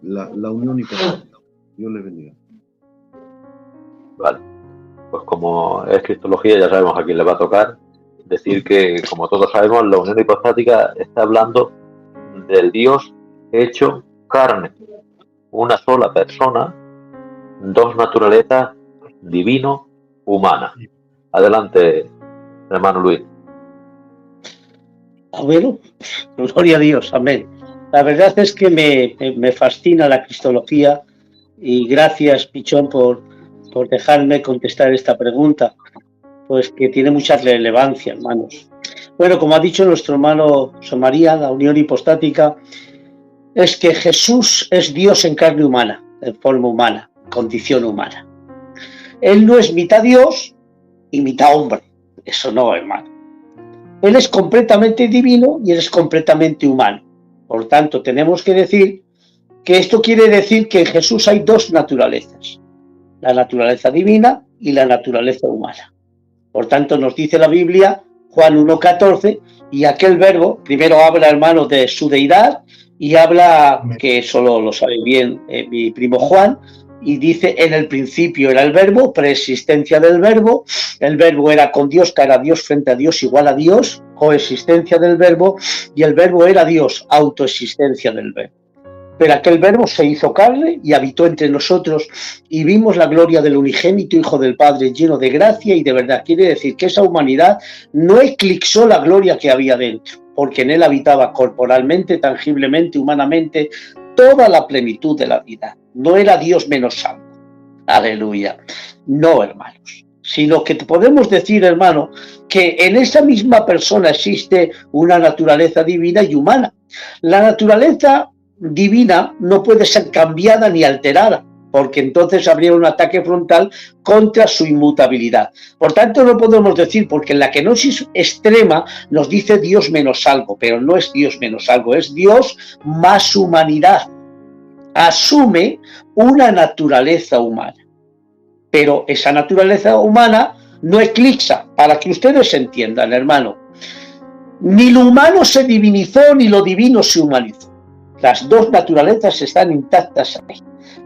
la unión hipostática. Dios le bendiga. Vale, pues como es cristología, ya sabemos a quién le va a tocar. Decir que, como todos sabemos, la unión hipostática está hablando del Dios hecho carne, una sola persona, dos naturalezas, divino, humana. Adelante, hermano Luis. Bueno, gloria a Dios, amén. La verdad es que me fascina la cristología y gracias, Pichón, por dejarme contestar esta pregunta, pues que tiene mucha relevancia, hermanos. Bueno, como ha dicho nuestro hermano José María, la unión hipostática es que Jesús es Dios en carne humana, en forma humana, condición humana. Él no es mitad Dios y mitad hombre, eso no, hermano. Él es completamente divino y él es completamente humano. Por tanto, tenemos que decir que esto quiere decir que en Jesús hay dos naturalezas, la naturaleza divina y la naturaleza humana. Por tanto, nos dice la Biblia, Juan 1:14, y aquel verbo, primero habla, hermano, de su deidad, y habla, que solo lo sabe bien mi primo Juan, y dice, en el principio era el verbo, preexistencia del verbo, el verbo era con Dios, que era Dios frente a Dios, igual a Dios, coexistencia del verbo, y el verbo era Dios, autoexistencia del verbo. Pero aquel verbo se hizo carne y habitó entre nosotros y vimos la gloria del unigénito Hijo del Padre, lleno de gracia y de verdad. Quiere decir que esa humanidad no eclipsó la gloria que había dentro, porque en él habitaba corporalmente, tangiblemente, humanamente, toda la plenitud de la vida. No era Dios menos santo. Aleluya. No, hermanos. Sino que podemos decir, hermano, que en esa misma persona existe una naturaleza divina y humana. La naturaleza divina no puede ser cambiada ni alterada, porque entonces habría un ataque frontal contra su inmutabilidad. Por tanto, no podemos decir, porque en la kenosis extrema nos dice Dios menos algo, pero no es Dios menos algo, es Dios más humanidad. Asume una naturaleza humana, pero esa naturaleza humana no eclipsa, para que ustedes entiendan, hermano, ni lo humano se divinizó, ni lo divino se humanizó. Las dos naturalezas están intactas ahí.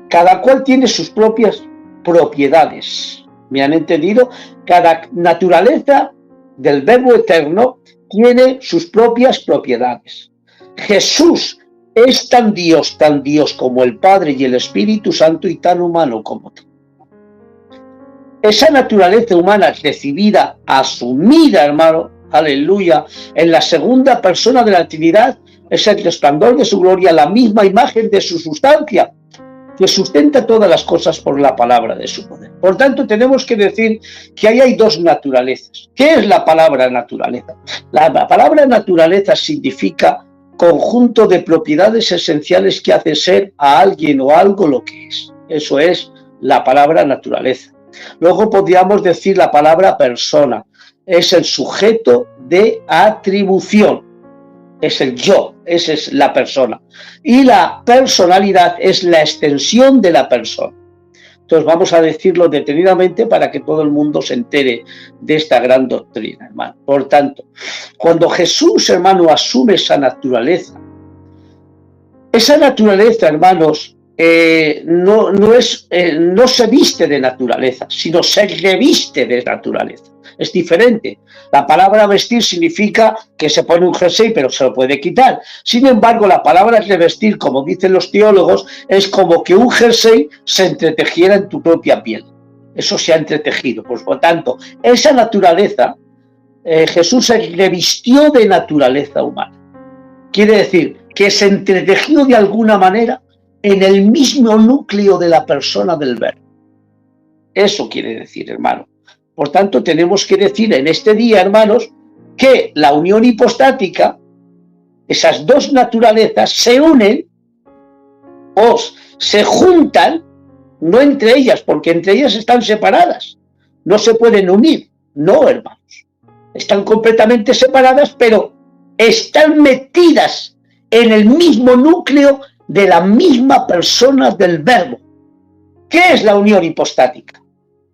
Cada cual tiene sus propias propiedades. ¿Me han entendido? Cada naturaleza del Verbo eterno tiene sus propias propiedades. Jesús es tan Dios como el Padre y el Espíritu Santo y tan humano como tú. Esa naturaleza humana recibida, asumida, hermano, aleluya, en la segunda persona de la Trinidad, es el resplandor de su gloria, la misma imagen de su sustancia, que sustenta todas las cosas por la palabra de su poder. Por tanto, tenemos que decir que ahí hay dos naturalezas. ¿Qué es la palabra naturaleza? La palabra naturaleza significa conjunto de propiedades esenciales que hace ser a alguien o algo lo que es. Eso es la palabra naturaleza. Luego podríamos decir la palabra persona. Es el sujeto de atribución. Es el yo, esa es la persona. Y la personalidad es la extensión de la persona. Entonces vamos a decirlo detenidamente para que todo el mundo se entere de esta gran doctrina, hermano. Por tanto, cuando Jesús, hermano, asume esa naturaleza, hermanos, no se viste de naturaleza, sino se reviste de naturaleza. Es diferente. La palabra vestir significa que se pone un jersey, pero se lo puede quitar. Sin embargo, la palabra revestir, como dicen los teólogos, es como que un jersey se entretejiera en tu propia piel. Eso se ha entretejido. Pues, por tanto, esa naturaleza, Jesús se revistió de naturaleza humana. Quiere decir que se entretejió de alguna manera en el mismo núcleo de la persona del Verbo. Eso quiere decir, hermano. Por tanto, tenemos que decir en este día, hermanos, que la unión hipostática, esas dos naturalezas se unen o se juntan, no entre ellas, porque entre ellas están separadas. No se pueden unir, no, hermanos. Están completamente separadas, pero están metidas en el mismo núcleo de la misma persona del Verbo. ¿Qué es la unión hipostática?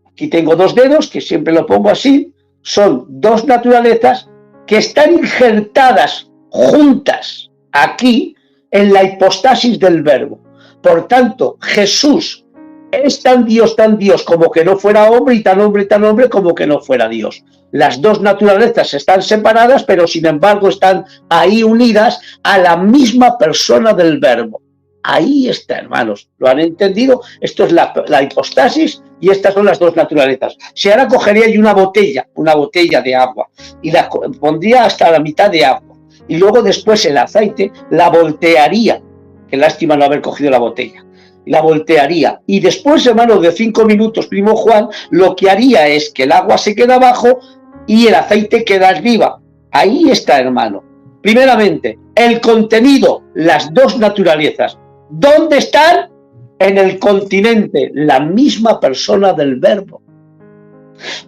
Aquí tengo dos dedos, que siempre lo pongo así, son dos naturalezas que están injertadas juntas aquí en la hipostasis del Verbo. Por tanto, Jesús es tan Dios como que no fuera hombre, y tan hombre como que no fuera Dios. Las dos naturalezas están separadas, pero sin embargo están ahí unidas a la misma persona del Verbo. Ahí está, hermanos. ¿Lo han entendido? Esto es la hipostasis y estas son las dos naturalezas. Si ahora cogería yo una botella de agua y la pondría hasta la mitad de agua y luego después el aceite, la voltearía. Qué lástima no haber cogido la botella. La voltearía y después, hermanos, de 5 minutos, primo Juan, lo que haría es que el agua se queda abajo y el aceite queda arriba. Ahí está, hermano. Primeramente, el contenido, las dos naturalezas. ¿Dónde están? En el continente, la misma persona del Verbo.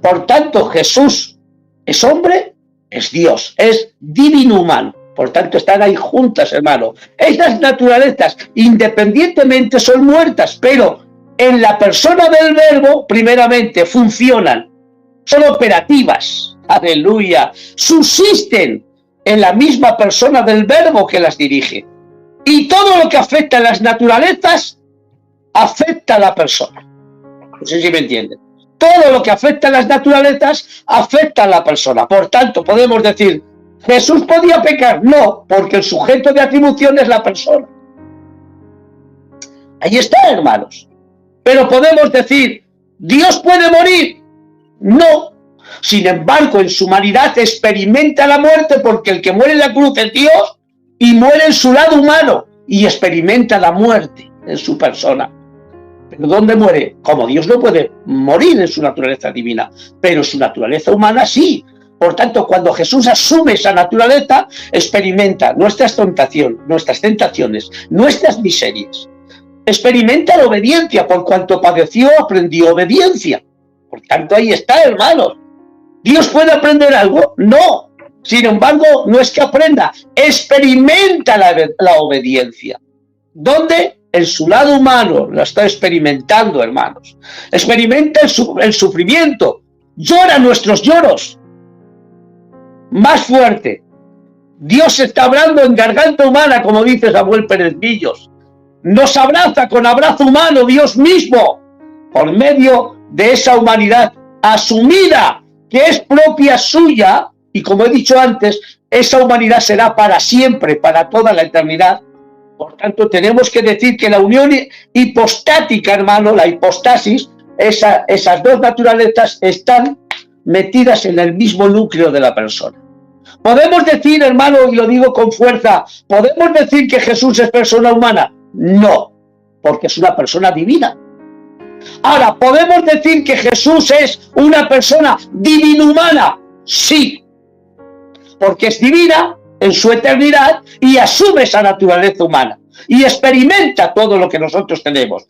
Por tanto, Jesús es hombre, es Dios, es divino humano. Por tanto, están ahí juntas, hermano. Estas naturalezas, independientemente, son muertas, pero en la persona del Verbo, primeramente, funcionan, son operativas, aleluya, subsisten en la misma persona del Verbo que las dirige. Y todo lo que afecta a las naturalezas, afecta a la persona. No sé si me entienden. Todo lo que afecta a las naturalezas, afecta a la persona. Por tanto, podemos decir, ¿Jesús podía pecar? No, porque el sujeto de atribución es la persona. Ahí está, hermanos. Pero podemos decir, ¿Dios puede morir? No. Sin embargo, en su humanidad experimenta la muerte, porque el que muere en la cruz es Dios y muere en su lado humano y experimenta la muerte en su persona. ¿Pero dónde muere? Como Dios no puede morir en su naturaleza divina, pero su naturaleza humana sí. Por tanto, cuando Jesús asume esa naturaleza, experimenta nuestras tentaciones, nuestras miserias. Experimenta la obediencia, por cuanto padeció, aprendió obediencia. Por tanto, ahí está, hermanos. ¿Dios puede aprender algo? No. Sin embargo, no es que aprenda, experimenta la obediencia. ¿Dónde? En su lado humano, lo está experimentando, hermanos. Experimenta el sufrimiento, llora nuestros lloros. Más fuerte. Dios está hablando en garganta humana, como dice Samuel Pérez Villos. Nos abraza con abrazo humano Dios mismo, por medio de esa humanidad asumida, que es propia suya, y como he dicho antes, esa humanidad será para siempre, para toda la eternidad. Por tanto, tenemos que decir que la unión hipostática, hermano, la hipostasis, esas dos naturalezas están metidas en el mismo núcleo de la persona. ¿Podemos decir, hermano, y lo digo con fuerza, ¿podemos decir que Jesús es persona humana? No, porque es una persona divina. Ahora, ¿podemos decir que Jesús es una persona divino-humana? Sí, porque es divina en su eternidad y asume esa naturaleza humana y experimenta todo lo que nosotros tenemos.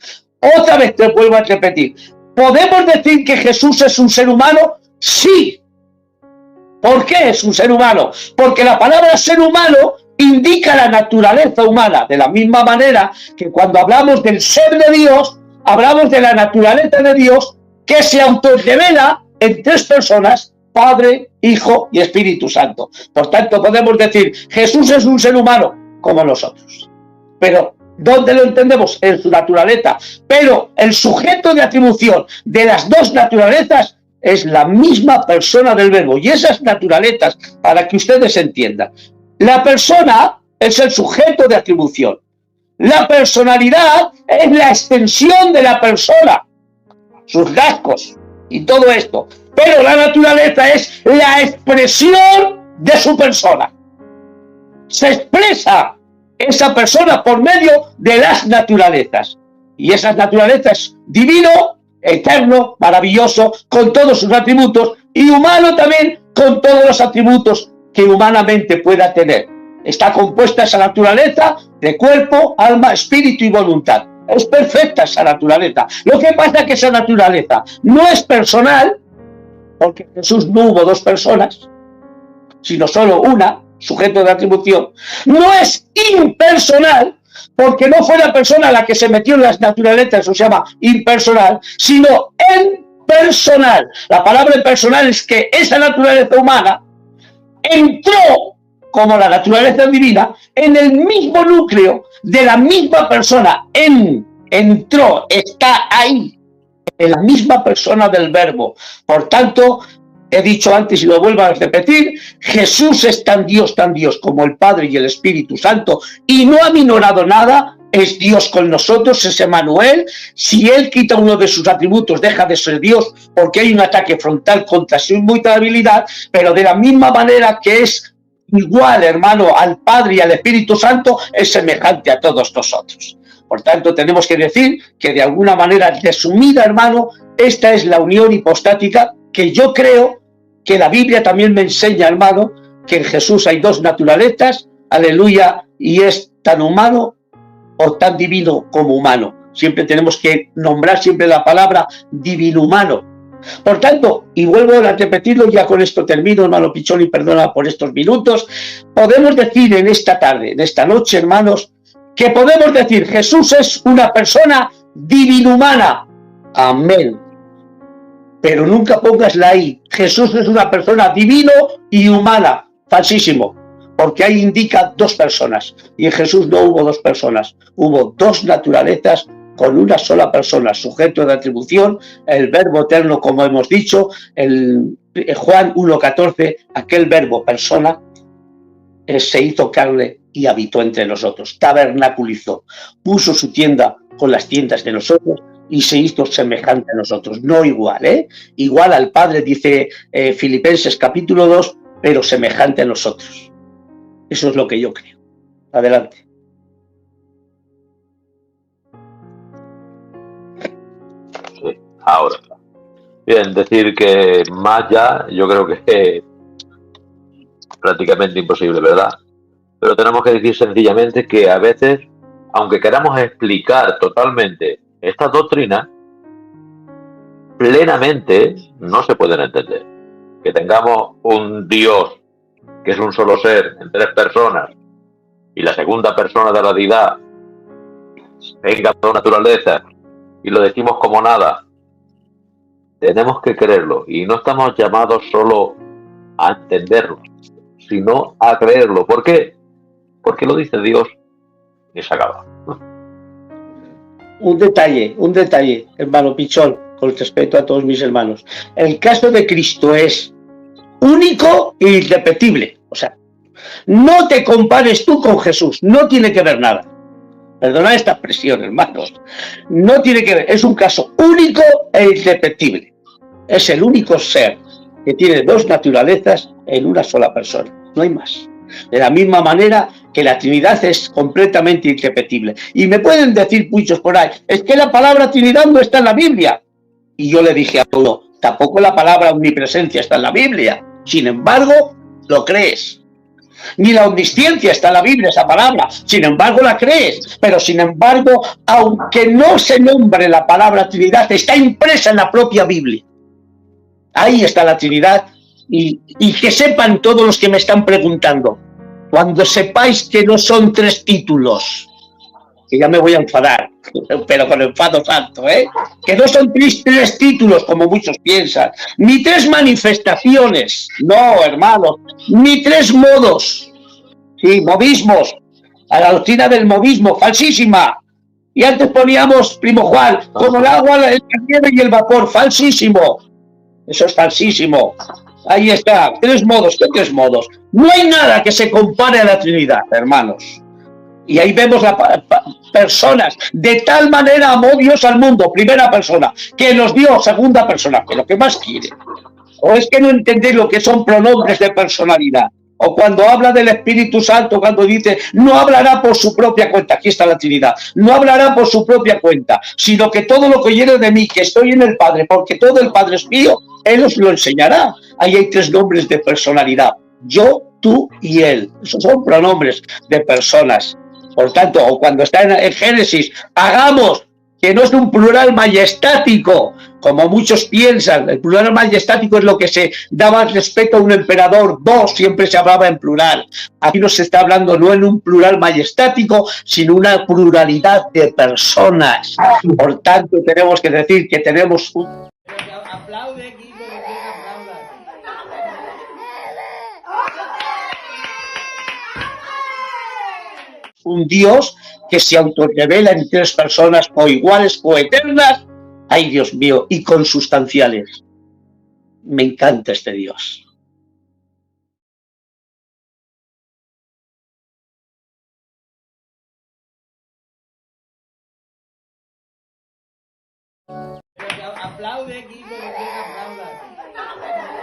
Otra vez te vuelvo a repetir, ¿podemos decir que Jesús es un ser humano? Sí. ¿Por qué es un ser humano? Porque la palabra ser humano indica la naturaleza humana, de la misma manera que cuando hablamos del ser de Dios, hablamos de la naturaleza de Dios que se autorrevela en tres personas, Padre, Hijo y Espíritu Santo. Por tanto, podemos decir, Jesús es un ser humano como nosotros. Pero, ¿dónde lo entendemos? En su naturaleza. Pero el sujeto de atribución de las dos naturalezas es la misma persona del Verbo. Y esas naturalezas, para que ustedes entiendan, la persona es el sujeto de atribución. La personalidad es la extensión de la persona, sus rasgos y todo esto. Pero la naturaleza es la expresión de su persona. Se expresa esa persona por medio de las naturalezas. Y esas naturalezas, divino, eterno, maravilloso, con todos sus atributos, y humano también, con todos los atributos que humanamente pueda tener. Está compuesta esa naturaleza de cuerpo, alma, espíritu y voluntad. Es perfecta esa naturaleza. Lo que pasa es que esa naturaleza no es personal, porque Jesús no hubo dos personas, sino solo una, sujeto de atribución. No es impersonal, porque no fue la persona la que se metió en las naturalezas, eso se llama impersonal, sino personal. La palabra personal es que esa naturaleza humana entró como la naturaleza divina, en el mismo núcleo de la misma persona, entró, está ahí, en la misma persona del Verbo. Por tanto, he dicho antes y lo vuelvo a repetir, Jesús es tan Dios como el Padre y el Espíritu Santo, y no ha minorado nada, es Dios con nosotros, es Emmanuel. Si Él quita uno de sus atributos, deja de ser Dios, porque hay un ataque frontal contra su inmutabilidad, pero de la misma manera que es igual, hermano, al Padre y al Espíritu Santo, es semejante a todos nosotros. Por tanto, tenemos que decir que de alguna manera resumida, hermano, esta es la unión hipostática que yo creo que la Biblia también me enseña, hermano, que en Jesús hay dos naturalezas, aleluya, y es tan humano o tan divino como humano. Siempre tenemos que nombrar siempre la palabra divino-humano. Por tanto, y vuelvo a repetirlo, ya con esto termino, hermano Pichón, y perdona por estos minutos, podemos decir en esta tarde, en esta noche, hermanos, que podemos decir Jesús es una persona divino-humana. Amén. Pero nunca pongas la I. Jesús es una persona divino y humana. Falsísimo. Porque ahí indica dos personas. Y en Jesús no hubo dos personas. Hubo dos naturalezas con una sola persona, sujeto de atribución, el Verbo eterno, como hemos dicho, Juan 1:14, aquel Verbo, persona, se hizo carne y habitó entre nosotros, tabernaculizó, puso su tienda con las tiendas de nosotros y se hizo semejante a nosotros, no igual, igual al Padre, dice Filipenses capítulo 2, pero semejante a nosotros. Eso es lo que yo creo. Adelante. Sí, ahora. Bien, decir que más ya, yo creo que es prácticamente imposible, ¿verdad? Pero tenemos que decir sencillamente que a veces, aunque queramos explicar totalmente estas doctrinas, plenamente no se pueden entender. Que tengamos un Dios que es un solo ser en tres personas y la segunda persona de la deidad tenga dos naturalezas y lo decimos como nada, tenemos que creerlo y no estamos llamados solo a entenderlo, sino a creerlo. ¿Por qué? Porque lo dice Dios y se acaba. Un detalle, hermano Pichón, con respeto a todos mis hermanos. El caso de Cristo es único e irrepetible. O sea, no te compares tú con Jesús, no tiene que ver nada. Perdona esta expresión, hermanos. No tiene que ver, es un caso único e irrepetible. Es el único ser que tiene dos naturalezas en una sola persona, no hay más. De la misma manera que la Trinidad es completamente irrepetible. Y me pueden decir muchos por ahí, es que la palabra Trinidad no está en la Biblia. Y yo le dije a uno, tampoco la palabra omnipresencia está en la Biblia. Sin embargo, lo crees. Ni la omnisciencia está en la Biblia, esa palabra. Sin embargo, la crees. Pero sin embargo, aunque no se nombre la palabra Trinidad, está impresa en la propia Biblia. Ahí está la Trinidad. Y que sepan todos los que me están preguntando, cuando sepáis que no son tres títulos, que ya me voy a enfadar, pero con enfado santo, que no son tres títulos como muchos piensan, ni tres manifestaciones, no, hermanos, ni tres modos, sí, modismos, a la doctrina del modismo, falsísima. Y antes poníamos, primo Juan, como el agua, la nieve y el vapor, falsísimo. Eso es falsísimo. Ahí está, tres modos. ¿Qué tres modos? No hay nada que se compare a la Trinidad, hermanos. Y ahí vemos personas. De tal manera amó Dios al mundo, primera persona, que nos dio segunda persona, que lo que más quiere. O es que no entendéis lo que son pronombres de personalidad. O cuando habla del Espíritu Santo, cuando dice, no hablará por su propia cuenta, aquí está la Trinidad, no hablará por su propia cuenta, sino que todo lo que oyere de mí, que estoy en el Padre, porque todo el Padre es mío, Él os lo enseñará. Ahí hay tres nombres de personalidad, yo, tú y Él. Esos son pronombres de personas. Por tanto, o cuando está en Génesis, hagamos, que no es un plural majestático, como muchos piensan. El plural majestático es lo que se daba respeto a un emperador, dos, siempre se hablaba en plural. Aquí no se está hablando no en un plural majestático, sino una pluralidad de personas. Por tanto, tenemos que decir que tenemos un... Aplaude, Guido, que aplauda. un Dios que se autorrevela en tres personas coiguales, coeternas, ay Dios mío, y consustanciales. Me encanta este Dios. Aplaude, Guido, que aplauda.